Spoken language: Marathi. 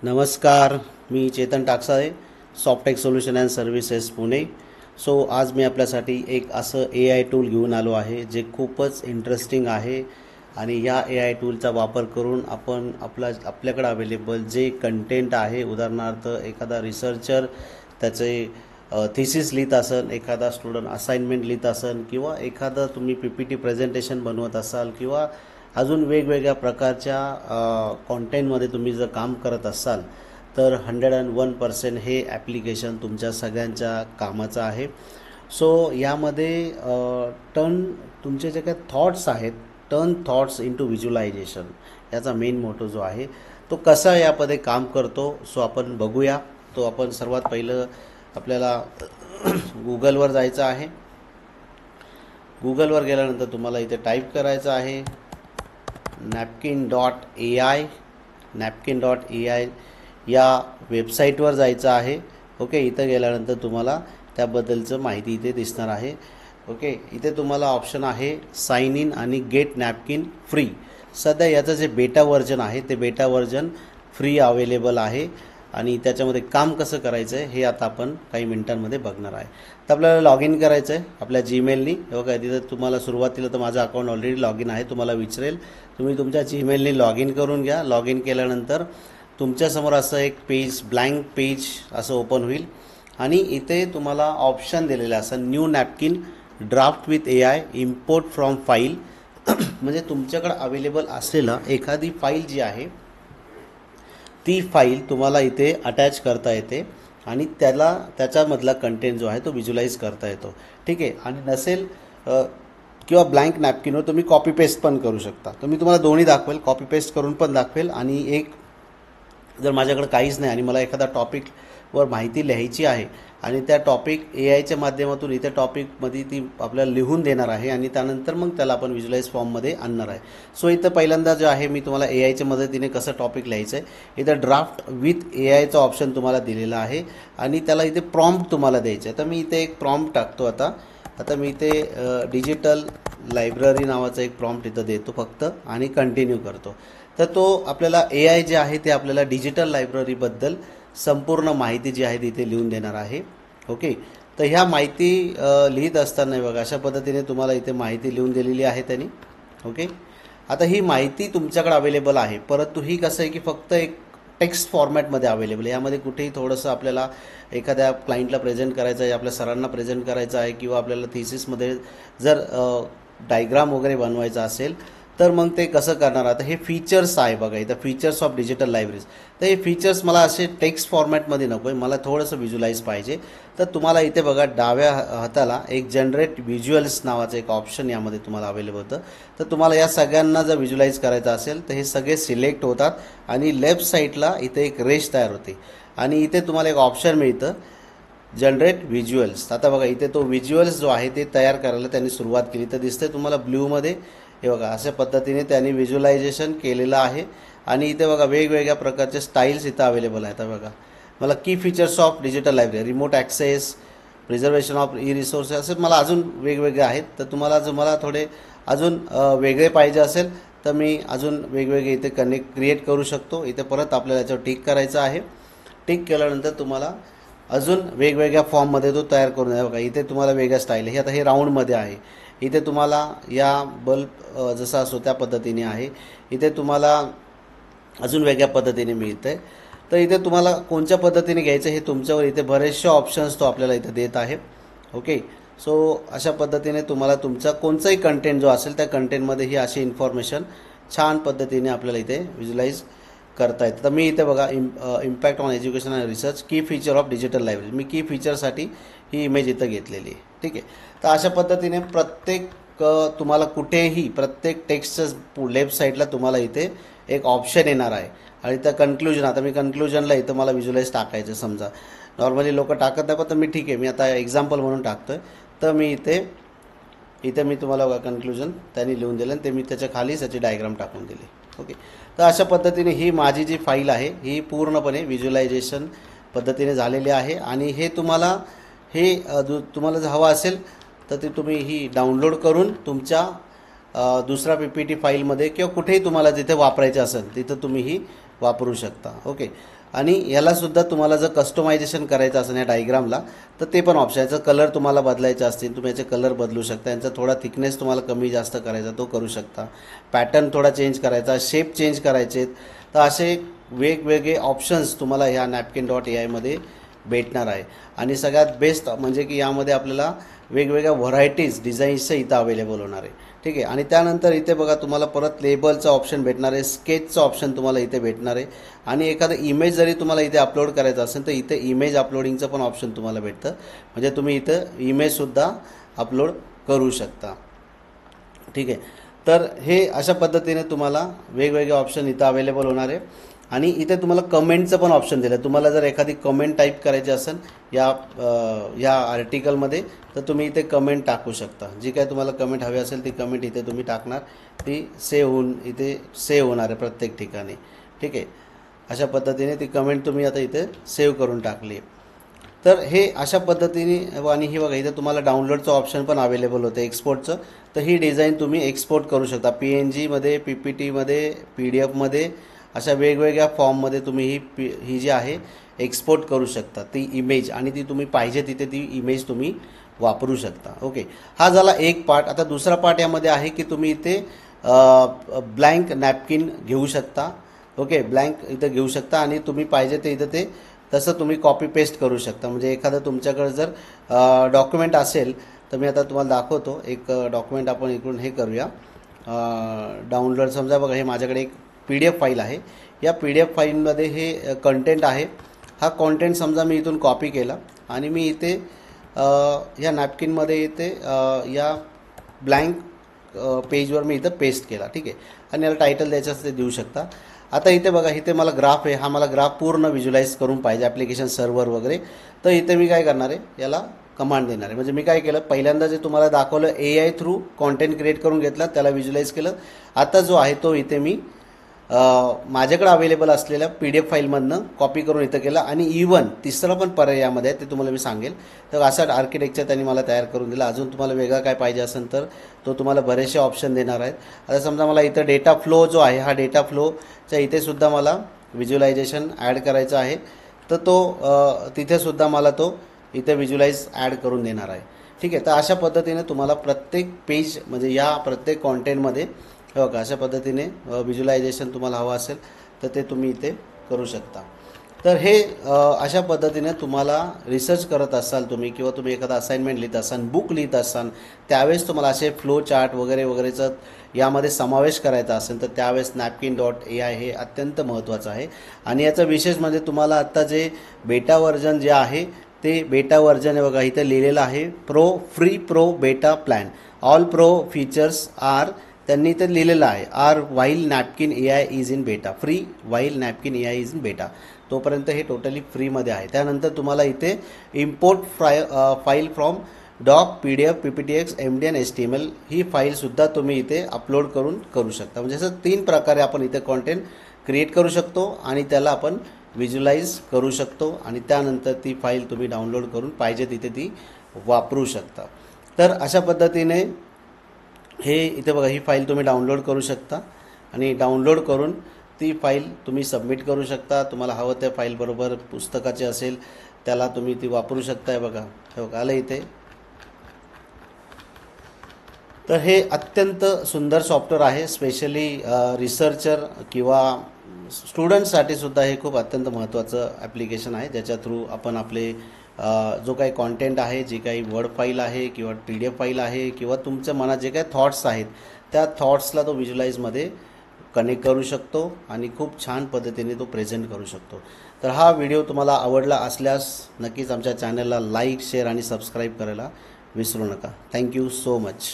नमस्कार. मी Chetan Taksale, Softech solution and services Pune. आज मी आपल्यासाठी एक असं ए आय टूल घेऊन आलो आहे जे खूपच इंटरेस्टिंग आहे. आणि या ए आय टूलचा वापर करून आपण आपल्याकडे अवेलेबल जे कंटेंट आहे, उदाहरणार्थ एखादा रिसर्चर त्याचे थिसिस लिहित असेल, एखादा स्टुडंट असाइनमेंट लिहित असेल, किंवा एखादं तुम्ही पी पी टी प्रेझेंटेशन बनवत असाल, किंवा अजून वेगवेगळ्या प्रकारच्या कॉन्टेंटमध्ये तुम्ही जर काम करत असाल, तर 101% हे ॲप्लिकेशन तुमच्या सगळ्यांच्या कामाचं आहे. यामध्ये टर्न तुमचे जे काही थॉट्स आहेत, टर्न थॉट्स इंटू व्हिज्युअलायझेशन, याचा मेन मोटो जो आहे तो कसा यामध्ये काम करतो आपण बघूया. आपण सर्वात पहिलं आपल्याला गुगलवर जायचं आहे. गुगलवर गेल्यानंतर तुम्हाला इथे टाईप करायचं आहे napkin.ai. napkin.ai या वेबसाईटवर जायचं आहे. ओके, इथं गेल्यानंतर तुम्हाला त्याबद्दलचं माहिती इथे दिसणार आहे. ओके, इथे तुम्हाला ऑप्शन आहे साइन इन आणि गेट नॅपकिन फ्री. सध्या याचं जे बेटा व्हर्जन आहे ते बेटा व्हर्जन फ्री अवेलेबल आहे आणि त्याच्यामध्ये काम कसं करायचं आहे हे आता आपण काही मिनिटांमध्ये बघणार आहे. तर आपल्याला लॉग इन करायचं आहे आपल्या जीमेलनी. बघा, तिथं तुम्हाला सुरुवातीला तर माझं अकाउंट ऑलरेडी लॉग इन आहे, तुम्हाला विचारेल. तुम्ही तुमच्या जीमेलनी लॉग इन करून घ्या. लॉग इन केल्यानंतर तुमच्यासमोर असं एक पेज, ब्लँक पेज असं ओपन होईल आणि इथे तुम्हाला ऑप्शन दिलेलं असं new napkin draft with A I import from file. म्हणजे तुमच्याकडे अवेलेबल असलेला एखादी फाईल जी आहे ती फाईल तुम्हाला इथे अटॅच करता येते आणि त्याच्यामधला कंटेंट जो आहे तो व्हिज्युअलाइज करता येतो. ठीक आहे. आणि नसेल किंवा ब्लँक नॅपकिनवर तुम्ही कॉपी पेस्ट पण करू शकता. तर मी तुम्हाला दोन्ही दाखवेल, कॉपी पेस्ट करून पण दाखवेल. आणि एक जर माझ्याकडे काहीच नाही आणि मला एखादा टॉपिकवर माहिती लिहायची आहे आणि त्या टॉपिक ए आयच्या माध्यमातून इथे टॉपिकमध्ये ती आपल्याला लिहून देणार आहे आणि त्यानंतर मग त्याला आपण व्हिज्युअलाइज फॉर्ममध्ये आणणार आहे. इथं पहिल्यांदा जे आहे मी तुम्हाला ए आयच्या मदतीने कसं टॉपिक लिहायचं आहे, इथं ड्राफ्ट विथ ए आयचा ऑप्शन तुम्हाला दिलेला आहे आणि त्याला इथे प्रॉम्प्ट तुम्हाला द्यायचं आहे. तर मी इथे एक प्रॉम्प्ट टाकतो. आता मी इथे डिजिटल लायब्ररी नावाचा एक प्रॉम्प्ट इथं देतो फक्त आणि कंटिन्यू करतो. तर तो आपल्याला ए आय जे आहे ते आपल्याला डिजिटल लायब्ररीबद्दल संपूर्ण माहिती जी आहे ती इथे लिहून देणार आहे. ओके, तर ह्या माहिती लिहित असताना बघा अशा पद्धतीने तुम्हाला इथे माहिती लिहून दिलेली आहे त्यांनी. ओके, आता ही माहिती तुमच्याकडे अवेलेबल आहे, परंतु ही कसं आहे की फक्त एक टेक्स्ट फॉर्मॅटमध्ये अवेलेबल आहे. यामध्ये कुठेही थोडंसं आपल्याला एखाद्या क्लायंटला प्रेझेंट करायचं आहे, आपल्या सरांना प्रेझेंट करायचं आहे, किंवा आपल्याला थिसिसमध्ये जर डायग्राम वगैरे बनवायचा असेल तर मग ते कसं करणार. आता हे फीचर्स आहे बघा, इथं फीचर्स ऑफ डिजिटल लायब्ररीज. तर हे फीचर्स मला असे टेक्स्ट फॉर्मॅटमध्ये नको आहे, मला थोडंसं व्हिज्युअलाइज पाहिजे. तर तुम्हाला इथे बघा डाव्या हाताला एक जनरेट व्हिज्युअल्स नावाचं एक ऑप्शन यामध्ये तुम्हाला अवेलेबल होतं. तर तुम्हाला या सगळ्यांना जर व्हिज्युअलाइज करायचं असेल तर हे सगळे सिलेक्ट होतात आणि लेफ्ट साईडला इथे एक रेष तयार होते आणि इथे तुम्हाला एक ऑप्शन मिळतं जनरेट व्हिज्युअल्स. आता बघा इथे तो व्हिज्युअल्स जो आहे ते तयार करायला त्यांनी सुरुवात केली. तर दिसते तुम्हाला ब्ल्यूमध्ये, हे बघा अशा पद्धतीने त्यांनी व्हिज्युअलायझेशन केलेलं आहे. आणि इथे बघा वेगवेगळ्या प्रकारचे स्टाईल्स इथं अवेलेबल आहेत. बघा मला की features of digital library, remote access, preservation of E resources, असे मला अजून वेगवेगळे आहेत. तर तुम्हाला मला थोडे अजून वेगळे पाहिजे असेल तर मी अजून वेगवेगळे इथे क्रिएट करू शकतो. इथे परत आपल्याला याच्यावर टिक करायचं आहे. टिक केल्यानंतर तुम्हाला अजून वेगवेगळ्या फॉर्ममध्ये तो तयार करून द्या. बघा इथे तुम्हाला वेगळ्या स्टाईल आहे. आता हे राऊंडमध्ये आहे. इथे तुम्हाला या बल्ब जसा असतो त्या पद्धतीने आहे. इथे तुम्हाला अजून वेगळ्या पद्धतीने मिळतं आहे. तर इथे तुम्हाला कोणत्या पद्धतीने घ्यायचं हे तुमच्यावर, इथे बरेचसे ऑप्शन्स तो आपल्याला इथे देत आहे. ओके, अशा पद्धतीने तुम्हाला तुमचा कोणताही कंटेंट जो असेल त्या कंटेंटमध्ये ही अशी इन्फॉर्मेशन छान पद्धतीने आपल्याला इथे व्हिज्युअलाइज करता येतं. तर मी इथे बघा impact on education and research की फीचर ऑफ डिजिटल लायब्ररी, मी की फीचरसाठी ही इमेज इथं घेतलेली आहे. ठीक आहे. तर अशा पद्धतीने प्रत्येक तुम्हाला कुठेही प्रत्येक टेक्स्टच्या लेफ्ट साईडला तुम्हाला इथे एक ऑप्शन येणार आहे. आणि त्या कन्क्लुजन, आता मी कन्क्लुजनला इथं मला व्हिज्युअलाइज टाकायचं, समजा नॉर्मली लोक टाकत नाही पण तर मी ठीक आहे, मी आता एक्झाम्पल म्हणून टाकतो आहे. तर मी इथे मी तुम्हाला कन्क्लुजन त्यांनी लिहून दिलं आणि ते मी त्याच्या खालीच त्याची डायग्राम टाकून दिली. ओके, तर अशा पद्धतीने ही माझी जी फाईल आहे ही पूर्णपणे व्हिज्युअलायझेशन पद्धतीने झालेली आहे. आणि हे तुम्हाला तुम्हाला जर हवं असेल तर ते तुम्ही ही डाउनलोड करून तुमच्या दुसरा पी पी टी फाईलमध्ये किंवा कुठेही तुम्हाला जिथे वापरायचं असेल तिथं तुम्ही ही वापरू शकता. ओके. आणि यालासुद्धा तुम्हाला जर कस्टमायझेशन करायचं असेल या डायग्रामला तर ते पण ऑप्शन, याचा कलर तुम्हाला बदलायचे असतील तुम्ही याचे कलर बदलू शकता. यांचा थोडा थिकनेस तुम्हाला कमी जास्त करायचा तो करू शकता. पॅटर्न थोडा चेंज करायचा, शेप चेंज करायचे. तर असे वेगवेगळे ऑप्शन्स तुम्हाला ह्या napkin.ai मध्ये भेटणार आहे. आणि सगळ्यात बेस्ट म्हणजे की यामध्ये आपल्याला वेगवेगळ्या व्हरायटीज डिझाईन्सच्या इथं अवेलेबल होणार आहे. ठीक आहे. आणि त्यानंतर इथे बघा तुम्हाला परत लेबलचा ऑप्शन भेटणार आहे, स्केचचा ऑप्शन तुम्हाला इथे भेटणार आहे. आणि एखादं इमेज जरी तुम्हाला इथे अपलोड करायचं असेल तर इथे इमेज अपलोडिंगचं पण ऑप्शन तुम्हाला भेटतं. म्हणजे तुम्ही इथं इमेजसुद्धा अपलोड करू शकता. ठीक आहे. तर हे अशा पद्धतीने तुम्हाला वेगवेगळे ऑप्शन इथं अवेलेबल होणार आहे. आणि इथे तुम्हाला कमेंटचं पण ऑप्शन दिलं. तुम्हाला जर एखादी कमेंट टाईप करायची असेल या आर्टिकलमध्ये तर तुम्ही इथे कमेंट टाकू शकता. जी काय तुम्हाला कमेंट हवी असेल ती कमेंट इथे तुम्ही टाकणार, ती इथे सेव्ह होणार आहे प्रत्येक ठिकाणी. ठीक आहे. अशा पद्धतीने ती कमेंट तुम्ही आता इथे सेव्ह करून टाकली. तर हे अशा पद्धतीने. आणि ही बघा इथे तुम्हाला डाउनलोडचं ऑप्शन पण अवेलेबल होतं एक्सपोर्टचं. तर ही डिझाईन तुम्ही एक्सपोर्ट करू शकता PNGमध्ये, PPTमध्ये, PDF मध्ये, अशा वेगवेगळ्या फॉर्ममध्ये तुम्ही ही जी आहे एक्सपोर्ट करू शकता ती इमेज. आणि ती तुम्ही पाहिजे तिथे ती इमेज तुम्ही वापरू शकता. ओके. हा झाला एक पार्ट. आता दुसरा पार्ट यामध्ये आहे की तुम्ही इथे ब्लँक नॅपकिन घेऊ शकता. ओके. ब्लँक इथं घेऊ शकता आणि तुम्ही पाहिजे ते इथं ते तसं तुम्ही कॉपी पेस्ट करू शकता. म्हणजे एखादं तुमच्याकडे जर डॉक्युमेंट असेल तर मी आता तुम्हाला दाखवतो. एक डॉक्युमेंट आपण इकडून हे करूया डाउनलोड. समजा बघा हे माझ्याकडे एक PDF फाईल आहे. या PDF फाईलमध्ये हे कंटेंट आहे. हा कंटेंट समजा मी इथून कॉपी केला आणि मी इथे या नॅपकिनमध्ये इथे या ब्लँक पेजवर मी इथं पेस्ट केला. ठीक आहे. आणि याला टायटल द्यायचं असं ते देऊ शकता. आता इथे बघा इथे मला ग्राफ आहे. हा मला ग्राफ पूर्ण व्हिज्युलाइज करून पाहिजे ॲप्लिकेशन सर्व्हर वगैरे. तर इथे मी काय करणार आहे, याला कमांड देणार आहे. म्हणजे मी काय केलं, पहिल्यांदा जे तुम्हाला दाखवलं AI थ्रू कॉन्टेंट क्रिएट करून घेतला, त्याला व्हिज्युलाइज केलं. आता जो आहे तो इथे मी माझ्याकडे अवेलेबल असलेल्या PDF फाईलमधनं कॉपी करून इथं केला. आणि इवन तिसरा पण पर्याय यामध्ये आहे, ते तुम्हाला मी सांगेल. तर असा आर्किटेक्चर त्यांनी मला तयार करून दिला. अजून तुम्हाला वेगळा काय पाहिजे असेल तर तो तुम्हाला बरेचसे ऑप्शन देणार आहेत. आता समजा मला इथं डेटा फ्लो जो आहे, हा डेटा फ्लोच्या इथेसुद्धा मला व्हिज्युलायझेशन ॲड करायचं आहे. तर तो तिथेसुद्धा मला तो इथे व्हिज्युलाइज ॲड करून देणार आहे. ठीक आहे. तर अशा पद्धतीने तुम्हाला प्रत्येक पेज म्हणजे या प्रत्येक कॉन्टेंटमध्ये हो का अशा पद्धतीने व्हिज्युलायझेशन तुम्हाला हवं असेल तर ते तुम्ही इथे करू शकता. तर हे अशा पद्धतीने तुम्हाला रिसर्च करत असाल तुम्ही किंवा तुम्ही एखादा असाइनमेंट लिहित असाल, बुक लिहित असाल, त्यावेळेस तुम्हाला असे फ्लो चार्ट वगैरेचा यामध्ये समावेश करायचा असेल तर त्यावेळेस napkin.ai हे अत्यंत महत्त्वाचं आहे. आणि याचं विशेष म्हणजे तुम्हाला आत्ता जे बेटा व्हर्जन जे आहे ते बेटा व्हर्जन आहे बघा इथं लिहिलेलं आहे free pro beta plan. All pro features are त्यांनी इथे लिहिलेलं आहे are while napkin.ai is in beta. Free while napkin.ai is in beta. तोपर्यंत हे टोटली फ्रीमध्ये आहे. त्यानंतर तुम्हाला इथे import file from doc, PDF, PPTX, MD आणि HTML ही फाईलसुद्धा तुम्ही इथे अपलोड करू शकता. म्हणजे असं 3 प्रकारे आपण इथे कॉन्टेंट क्रिएट करू शकतो आणि त्याला आपण व्हिज्युलाइज करू शकतो. आणि त्यानंतर ती फाईल तुम्ही डाउनलोड करून पाहिजे तिथे ती वापरू शकता. तर अशा पद्धतीने हे इथे बघा ही फाईल तुम्ही डाउनलोड करू शकता आणि डाउनलोड करून ती फाईल तुम्ही सबमिट करू शकता. तुम्हाला हवं त्या फाईलबरोबर पुस्तकाचे असेल त्याला तुम्ही ती वापरू शकताय. बघा हे बघा आलं इथे. तर हे अत्यंत सुंदर सॉफ्टवेअर आहे. स्पेशली रिसर्चर किंवा स्टुडंट्ससाठी सुद्धा हे खूप अत्यंत महत्त्वाचं ॲप्लिकेशन आहे, ज्याच्या थ्रू आपण आपले जो काही कॉन्टेंट आहे, जी काही वर्ड फाईल आहे किंवा PDF फाईल आहे किंवा तुमच्या मनात जे काही थॉट्स आहेत त्या थॉट्सला तो व्हिज्युलाइजमध्ये कनेक्ट करू शकतो आणि खूप छान पद्धतीने तो प्रेझेंट करू शकतो. तर हा व्हिडिओ तुम्हाला आवडला असल्यास नक्कीच आमच्या चॅनलला लाईक, शेअर आणि सबस्क्राईब करायला विसरू नका. Thank you so much.